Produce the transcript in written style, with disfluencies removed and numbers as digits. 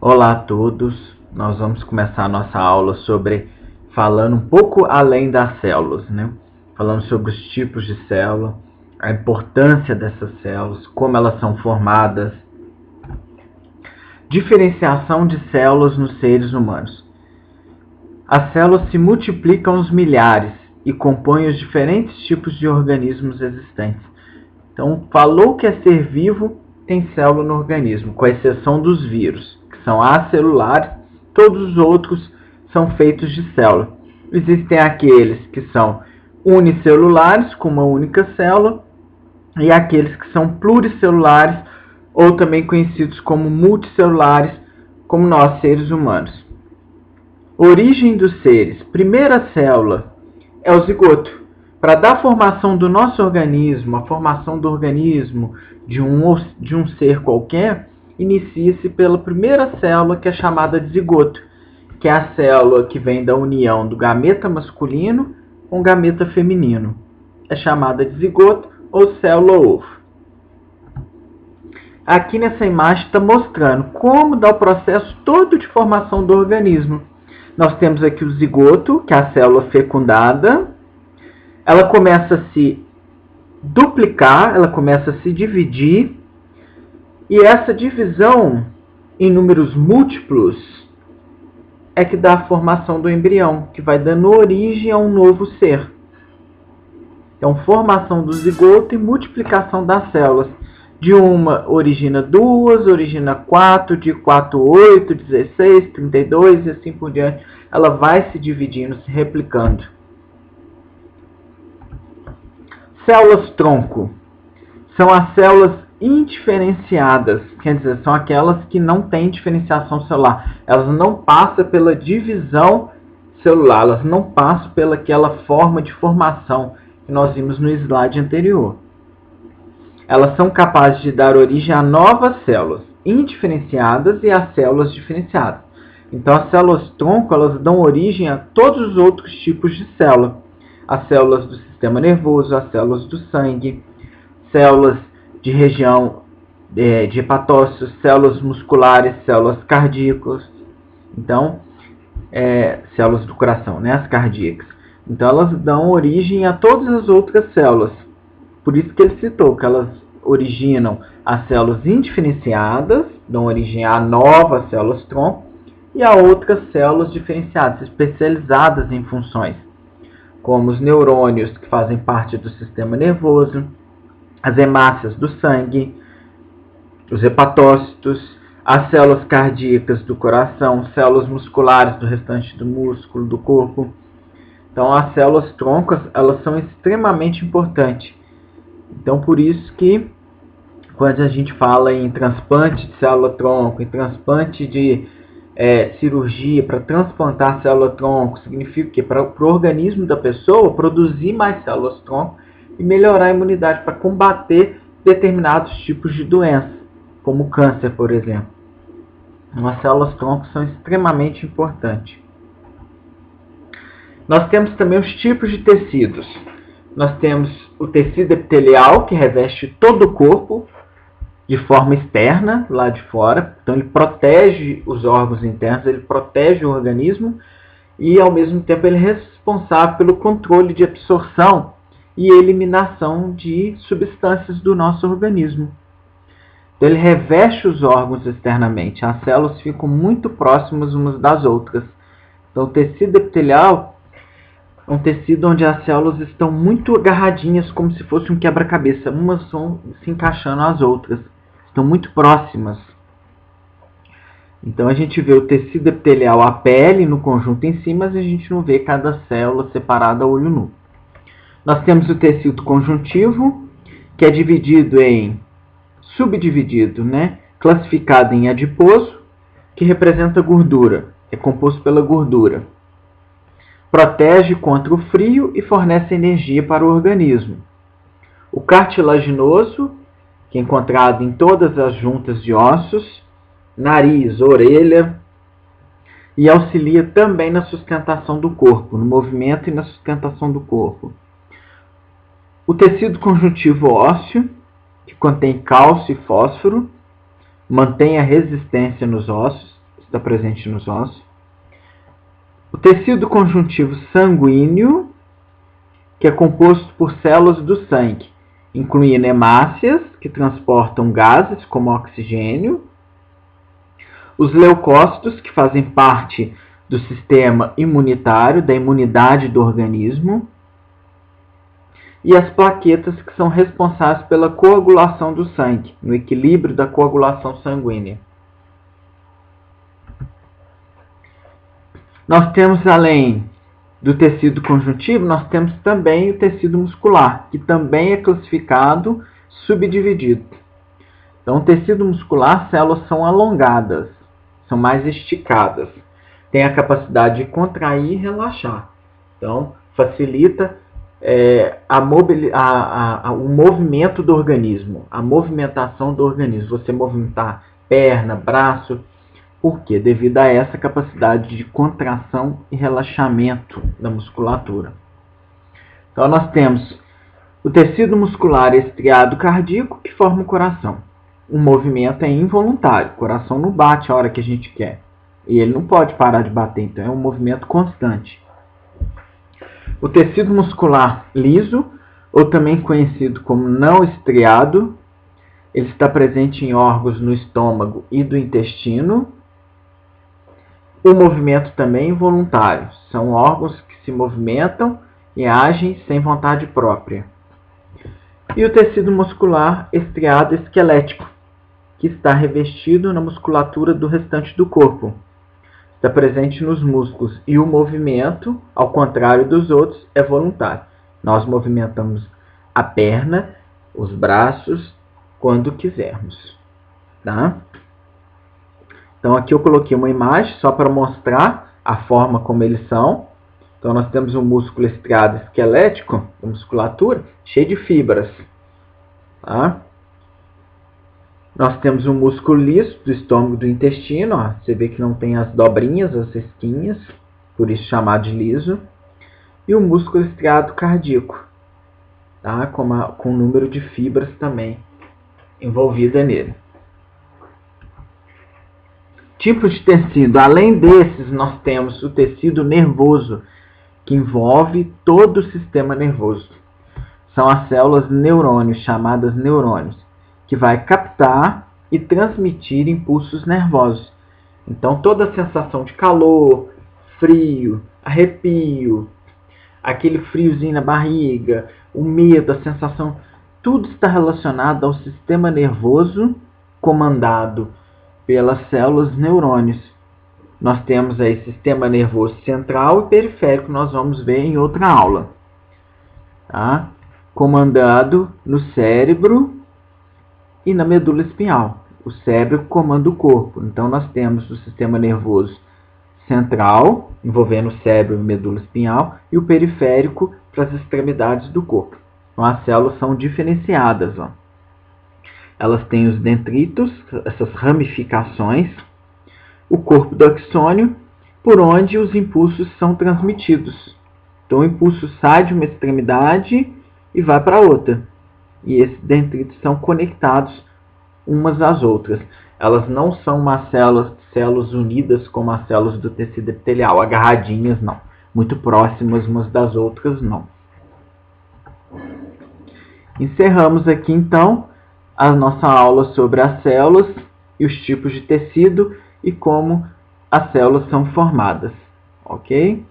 Olá a todos, nós vamos começar a nossa aula falando um pouco além das células, né? Falando sobre os tipos de célula, a importância dessas células, como elas são formadas, diferenciação de células nos seres humanos. As células se multiplicam aos milhares e compõem os diferentes tipos de organismos existentes. Então, falou que é ser vivo, tem célula no organismo, com exceção dos vírus, que são acelulares, todos os outros são feitos de célula. Existem aqueles que são unicelulares, com uma única célula, e aqueles que são pluricelulares, ou também conhecidos como multicelulares, como nós, seres humanos. Origem dos seres. Primeira célula é o zigoto. Para dar a formação do nosso organismo, a formação do organismo de um ser qualquer, inicia-se pela primeira célula, que é chamada de zigoto, que é a célula que vem da união do gameta masculino com o gameta feminino. É chamada de zigoto ou célula-ovo. Aqui nessa imagem está mostrando como dá o processo todo de formação do organismo. Nós temos aqui o zigoto, que é a célula fecundada. Ela começa a se duplicar, ela começa a se dividir. E essa divisão em números múltiplos é que dá a formação do embrião, que vai dando origem a um novo ser. Então, formação do zigoto e multiplicação das células. De uma origina duas, origina 4, de 4, 8, 16, 32 e assim por diante. Ela vai se dividindo, se replicando. Células-tronco são as células indiferenciadas, quer dizer, são aquelas que não têm diferenciação celular. Elas não passam pela divisão celular, elas não passam pelaquela forma de formação que nós vimos no slide anterior. Elas são capazes de dar origem a novas células indiferenciadas e a células diferenciadas. Então, as células-tronco, elas dão origem a todos os outros tipos de célula. As células do sistema nervoso, as células do sangue, células de região de hepatócitos, células musculares, células cardíacas. Então, células do coração, né, as cardíacas. Então, elas dão origem a todas as outras células. Por isso que ele citou que elas originam as células indiferenciadas, dão origem a novas células-tronco, e a outras células diferenciadas, especializadas em funções, como os neurônios, que fazem parte do sistema nervoso, as hemácias do sangue, os hepatócitos, as células cardíacas do coração, células musculares do restante do músculo, do corpo. Então, as células-troncos, elas são extremamente importantes. Então, por isso que, quando a gente fala em transplante de célula-tronco, em transplante de cirurgia para transplantar célula-tronco, significa que para o organismo da pessoa produzir mais células-tronco e melhorar a imunidade para combater determinados tipos de doenças, como o câncer, por exemplo. Então, as células-tronco são extremamente importantes. Nós temos também os tipos de tecidos. Nós temos o tecido epitelial, que reveste todo o corpo de forma externa, lá de fora. Então, ele protege os órgãos internos, ele protege o organismo e, ao mesmo tempo, ele é responsável pelo controle de absorção e eliminação de substâncias do nosso organismo. Então, ele reveste os órgãos externamente. As células ficam muito próximas umas das outras. Então, o tecido epitelial é um tecido onde as células estão muito agarradinhas, como se fosse um quebra-cabeça. Umas vão se encaixando às outras. Estão muito próximas. Então, a gente vê o tecido epitelial, a pele no conjunto em si, mas a gente não vê cada célula separada a olho nu. Nós temos o tecido conjuntivo, que é subdividido, né? Classificado em adiposo, que representa gordura. É composto pela gordura. Protege contra o frio e fornece energia para o organismo. O cartilaginoso, que é encontrado em todas as juntas de ossos, nariz, orelha, e auxilia também na sustentação do corpo, no movimento e na sustentação do corpo. O tecido conjuntivo ósseo, que contém cálcio e fósforo, mantém a resistência nos ossos, está presente nos ossos. O tecido conjuntivo sanguíneo, que é composto por células do sangue, incluindo hemácias, que transportam gases como oxigênio, os leucócitos, que fazem parte do sistema imunitário, da imunidade do organismo, e as plaquetas, que são responsáveis pela coagulação do sangue, no equilíbrio da coagulação sanguínea. Nós temos, além do tecido conjuntivo, nós temos também o tecido muscular, que também é classificado, subdividido. Então, o tecido muscular, as células são alongadas, são mais esticadas, tem a capacidade de contrair e relaxar. Então, facilita o movimento do organismo, a movimentação do organismo. Você movimentar perna, braço. Por quê? Devido a essa capacidade de contração e relaxamento da musculatura. Então, nós temos o tecido muscular estriado cardíaco, que forma o coração. O movimento é involuntário, o coração não bate a hora que a gente quer. E ele não pode parar de bater, então é um movimento constante. O tecido muscular liso, ou também conhecido como não estriado, ele está presente em órgãos no estômago e do intestino. O movimento também é involuntário. São órgãos que se movimentam e agem sem vontade própria. E o tecido muscular estriado esquelético, que está revestido na musculatura do restante do corpo. Está presente nos músculos e o movimento, ao contrário dos outros, é voluntário. Nós movimentamos a perna, os braços, quando quisermos. Tá? Então aqui eu coloquei uma imagem só para mostrar a forma como eles são. Então nós temos um músculo estriado esquelético, a musculatura, cheio de fibras. Tá? Nós temos um músculo liso do estômago e do intestino. Ó. Você vê que não tem as dobrinhas, as esquinhas, por isso chamado de liso. E o músculo estriado cardíaco, tá? Com um número de fibras também envolvida nele. Tipos de tecido. Além desses, nós temos o tecido nervoso, que envolve todo o sistema nervoso. São as células neurônios, chamadas neurônios, que vai captar e transmitir impulsos nervosos. Então, toda a sensação de calor, frio, arrepio, aquele friozinho na barriga, o medo, a sensação, tudo está relacionado ao sistema nervoso comandado pelas células neurônios. Nós temos aí sistema nervoso central e periférico, nós vamos ver em outra aula. Tá? Comandado no cérebro e na medula espinhal. O cérebro comanda o corpo. Então, nós temos o sistema nervoso central, envolvendo o cérebro e medula espinhal, e o periférico para as extremidades do corpo. Então, as células são diferenciadas. Ó. Elas têm os dendritos, essas ramificações, o corpo do axônio, por onde os impulsos são transmitidos. Então, o impulso sai de uma extremidade e vai para outra. E esses dendritos são conectados umas às outras. Elas não são umas células unidas como as células do tecido epitelial, agarradinhas, não. Muito próximas umas das outras, não. Encerramos aqui, então, a nossa aula sobre as células e os tipos de tecido e como as células são formadas. Ok?